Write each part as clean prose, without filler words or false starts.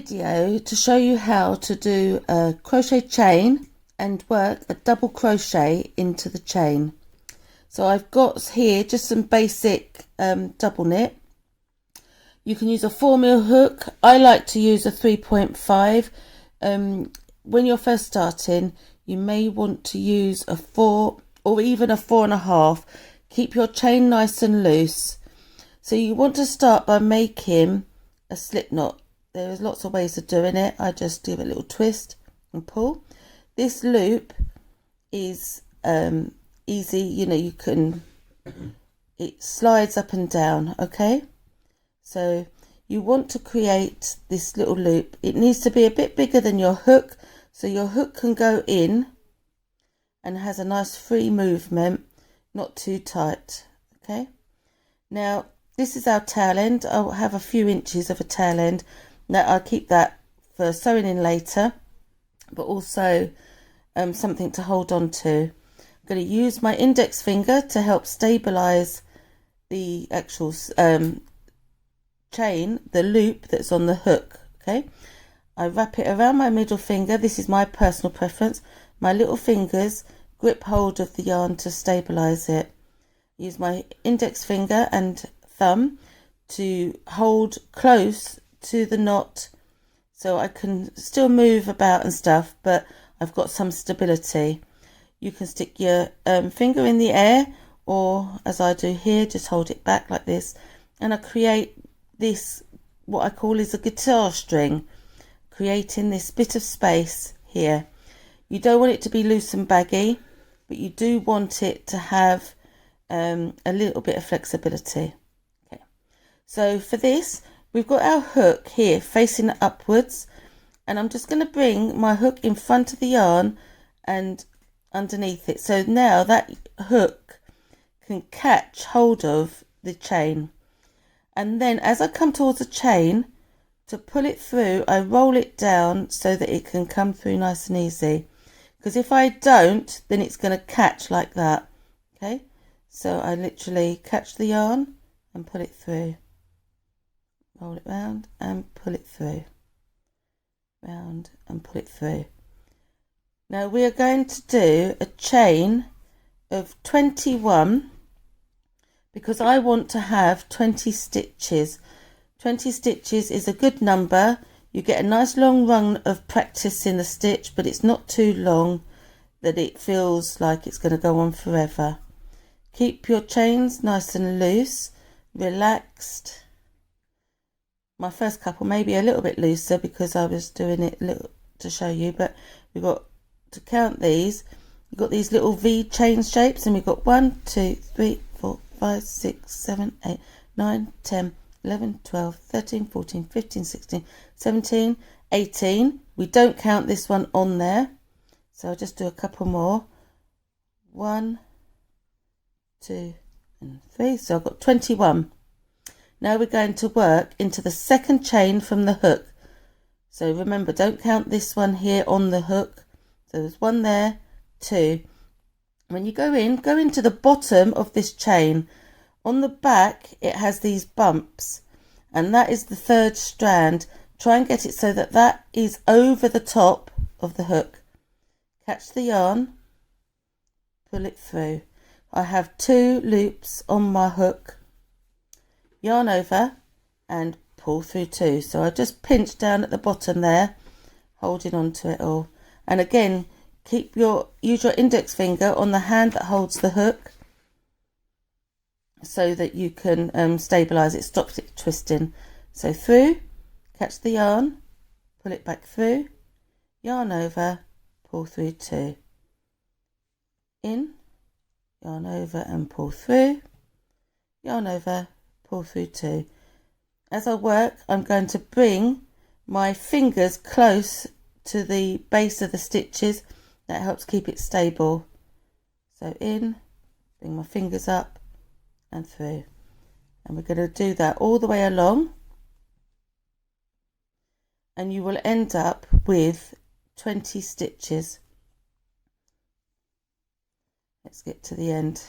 video to show you how to do a crochet chain and work a double crochet into the chain. So I've got here just some basic double knit. You can use a 4mm hook. I like to use a 3.5. When you're first starting, you may want to use a 4 or even a 4.5. Keep your chain nice and loose. So you want to start by making a slip knot. There's lots of ways of doing it. I just give a little twist and pull. This loop is easy, you can, it slides up and down, okay? So you want to create this little loop. It needs to be a bit bigger than your hook, so your hook can go in and has a nice free movement, not too tight, okay? Now this is our tail end. I'll have a few inches of a tail end. Now I'll keep that for sewing in later, but also something to hold on to. I'm going to use my index finger to help stabilize the actual chain, the loop that's on the hook, okay? I wrap it around my middle finger. This is my personal preference. My little fingers grip hold of the yarn to stabilize it. Use my index finger and thumb to hold close to the knot so I can still move about and stuff, but I've got some stability. You can stick your finger in the air, or as I do here, just hold it back like this, and I create this, what I call is a guitar string, creating this bit of space here. You don't want it to be loose and baggy, but you do want it to have a little bit of flexibility. Okay, so for this we've got our hook here facing upwards, and I'm just going to bring my hook in front of the yarn and underneath it. So now that hook can catch hold of the chain. And then as I come towards the chain, to pull it through, I roll it down so that it can come through nice and easy. Because if I don't, then it's going to catch like that. Okay, so I literally catch the yarn and pull it through. Roll it round and pull it through. Round and pull it through. Now we are going to do a chain of 21 because I want to have 20 stitches. 20 stitches is a good number. You get a nice long run of practice in the stitch, but it's not too long that it feels like it's going to go on forever. Keep your chains nice and loose, relaxed. My first couple may be a little bit looser because I was doing it a little to show you, but we've got to count these. We've got these little V chain shapes, and we've got 1, 2, 3, 4, 5, 6, 7, 8, 9, 10, 11, 12, 13, 14, 15, 16, 17, 18. We don't count this one on there, so I'll just do a couple more. 1, 2, and 3. So I've got 21. Now we're going to work into the second chain from the hook. So remember, don't count this one here on the hook. So there's 1 there, 2. When you go into the bottom of this chain. On the back it has these bumps, and that is the third strand. Try and get it so that that is over the top of the hook. Catch the yarn, pull it through. I have 2 loops on my hook. Yarn over and pull through 2. So I just pinch down at the bottom there, holding on to it all. And again, use your index finger on the hand that holds the hook so that you can stabilize it, stops it twisting. So through, catch the yarn, pull it back through, yarn over, pull through 2. In, yarn over and pull through, yarn over, pull through 2. As I work, I'm going to bring my fingers close to the base of the stitches. That helps keep it stable. So in, bring my fingers up and through, and we're going to do that all the way along, and you will end up with 20 stitches. Let's get to the end.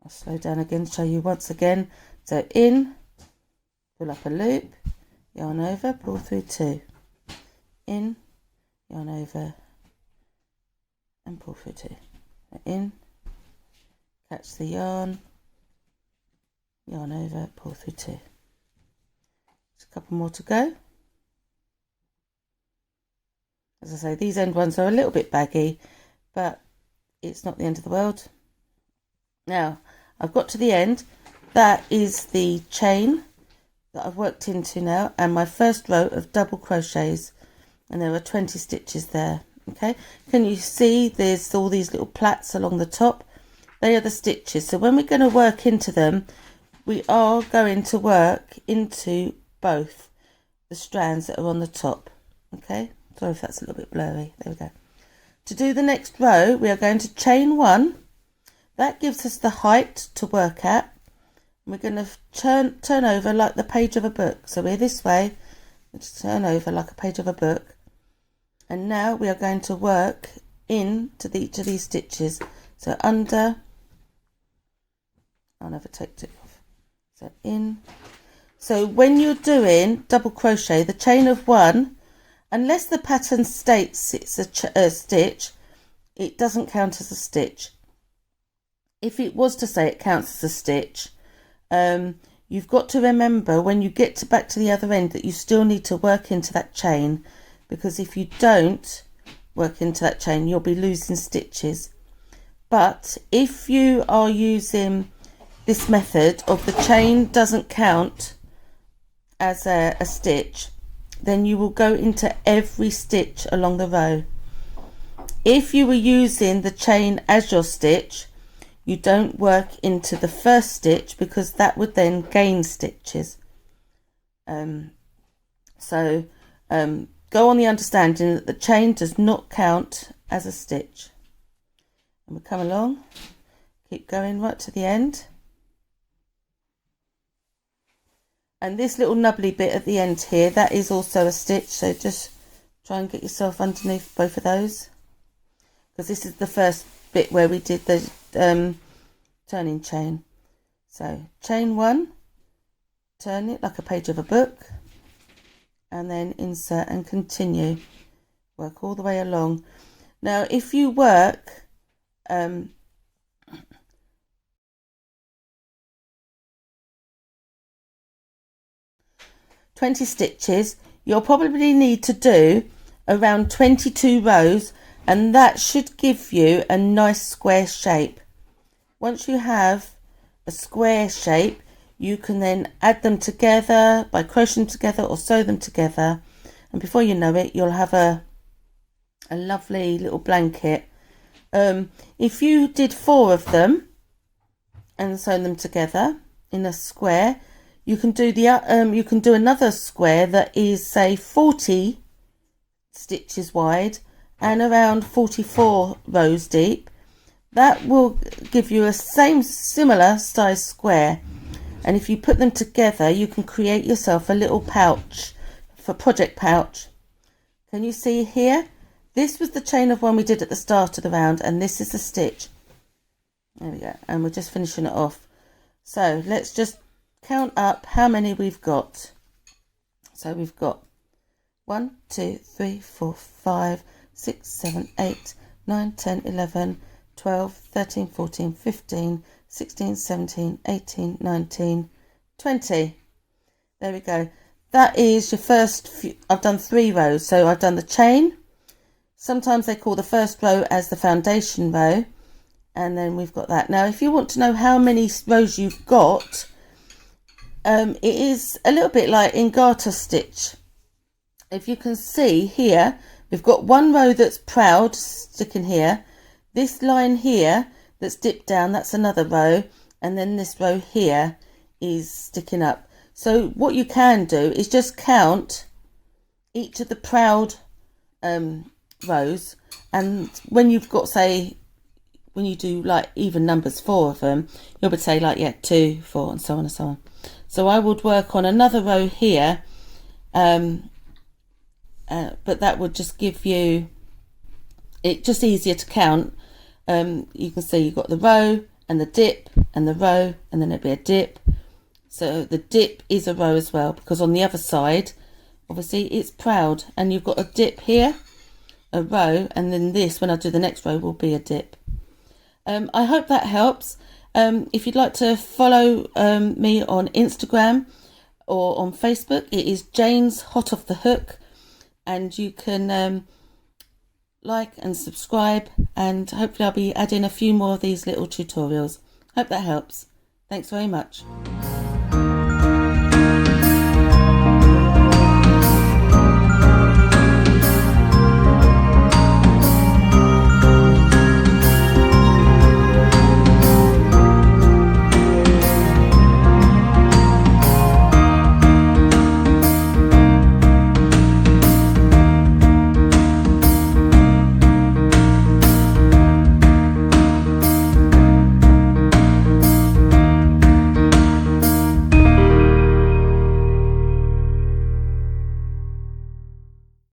I'll slow down again, show you once again. So in, pull up a loop, yarn over, pull through 2. In, yarn over, and pull through 2. In, catch the yarn, yarn over, pull through 2. Just a couple more to go. As I say, these end ones are a little bit baggy, but it's not the end of the world. Now, I've got to the end. That is the chain that I've worked into now, and my first row of double crochets, and there are 20 stitches there. Okay, can you see there's all these little plaits along the top? They are the stitches. So when we're going to work into them, we are going to work into both the strands that are on the top. Okay, sorry if that's a little bit blurry. There we go. To do the next row, we are going to chain 1. That gives us the height to work at. We're going to turn over like the page of a book. So we're this way, just turn over like a page of a book. And now we are going to work into each of these stitches. So under, I'll never take it off. So in. So when you're doing double crochet, the chain of 1, unless the pattern states it's a stitch, it doesn't count as a stitch. If it was to say it counts as a stitch, you've got to remember when you get back to the other end that you still need to work into that chain, because if you don't work into that chain, you'll be losing stitches. But if you are using this method of the chain doesn't count as a stitch, then you will go into every stitch along the row. If you were using the chain as your stitch, you don't work into the first stitch because that would then gain stitches. Go on the understanding that the chain does not count as a stitch. And we come along, keep going right to the end. And this little nubbly bit at the end here, that is also a stitch, so just try and get yourself underneath both of those, because this is the first bit where we did the turning chain. So chain 1, turn it like a page of a book, and then insert and continue. Work all the way along. Now if you work 20 stitches, you'll probably need to do around 22 rows, and that should give you a nice square shape. Once you have a square shape, you can then add them together by crocheting together or sew them together, and before you know it, you'll have a lovely little blanket. If you did 4 of them and sew them together in a square, you can do another square that is, say, 40 stitches wide and around 44 rows deep. That will give you a similar size square, and if you put them together, you can create yourself a little pouch, for project pouch. Can you see here? This was the chain of 1 we did at the start of the round, and this is the stitch. There we go, and we're just finishing it off. So let's just count up how many we've got. So we've got 1, 2, 3, 4, 5, 6, 7, 8, 9, 10, 11, 12, 13, 14, 15, 16, 17, 18, 19, 20. There we go. That is your first few. I've done 3 rows. So I've done the chain. Sometimes they call the first row as the foundation row. And then we've got that. Now, if you want to know how many rows you've got, it is a little bit like in garter stitch. If you can see here, we've got 1 row that's proud sticking here. This line here that's dipped down, that's another row, and then this row here is sticking up. So what you can do is just count each of the proud rows, and when you've got, say, when you do like even numbers, 4 of them, you'll be say like, yeah, 2, 4, and so on and so on. So I would work on another row here, but that would just give you it just easier to count. You can see you've got the row and the dip and the row, and then it'll be a dip. So the dip is a row as well, because on the other side obviously it's proud, and you've got a dip here, a row, and then this, when I do the next row, will be a dip. I hope that helps. If you'd like to follow me on Instagram or on Facebook, it is Jane's Hot Off the Hook, and you can like and subscribe, and hopefully I'll be adding a few more of these little tutorials. Hope that helps. Thanks very much.